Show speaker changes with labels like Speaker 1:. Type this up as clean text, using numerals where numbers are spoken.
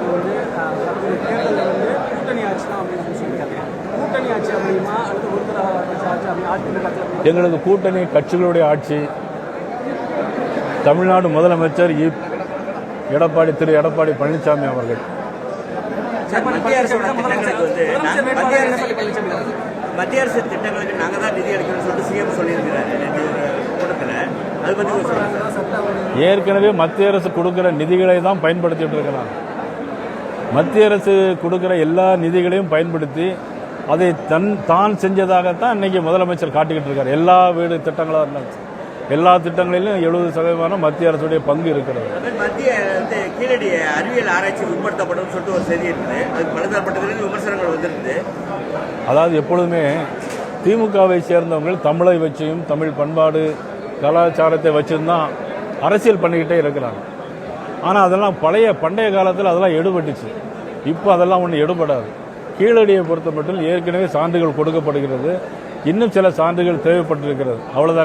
Speaker 1: சொல்லியிருக்காங்க வந்து தேர்தலில் வந்து கூட்டணி ஆட்சி தான் அப்படின்னு சொல்லியிருக்காங்க. கூட்டணி ஆட்சி அப்படிமா அல்லது ஒருத்தர ஆட்சி அப்படி அதிமுக
Speaker 2: எங்களது கூட்டணி கட்சிகளுடைய ஆட்சி. தமிழ்நாடு முதலமைச்சர் திரு எடப்பாடி பழனிசாமி அவர்கள்.
Speaker 3: மத்திய அரசு திட்டங்களுக்கு நாங்கள் தான் நிதி அளிக்கணும்னு சொல்லிட்டு சிஎம் சொல்லியிருக்கிறாரு கூட்டத்தில். அது பற்றி
Speaker 2: ஏற்கனவே மத்திய அரசு கொடுக்கிற நிதிகளை தான் பயன்படுத்திட்டு இருக்கிறாங்க. மத்திய அரசு கொடுக்கிற எல்லா நிதிகளையும் பயன்படுத்தி அதை தான் செஞ்சதாகத்தான் இன்னைக்கு முதலமைச்சர் காட்டிக்கிட்டு இருக்காரு. எல்லா வீடு திட்டங்களாக இருந்தாலும் எல்லா திட்டங்களிலும் 70% மத்திய அரசுடைய பங்கு இருக்கிறது.
Speaker 3: மத்திய கீழடி அறிவியல் ஆராய்ச்சி உட்படுத்தப்படும் சொல்லிட்டு ஒரு செய்தி இருக்குது. அது பலதரப்பட்டதிலிருந்து விமர்சனங்கள் வந்திருக்குது.
Speaker 2: அதாவது எப்பொழுதுமே திமுகவை சேர்ந்தவர்கள் தமிழை வச்சியும் தமிழ் பண்பாடு கலாச்சாரத்தை வச்சும் தான் அரசியல் பண்ணிக்கிட்டே இருக்கிறாங்க. ஆனால் அதெல்லாம் பண்டைய காலத்தில் அதெல்லாம் எடுபட்டுச்சு. இப்போ அதெல்லாம் ஒன்றும் எடுபடாது. கீழடியை பொறுத்த மட்டும் ஏற்கனவே சான்றுகள் கொடுக்கப்படுகிறது. இன்னும் சில சான்றுகள் தேவைப்பட்டிருக்கிறது. அவ்வளோதான்.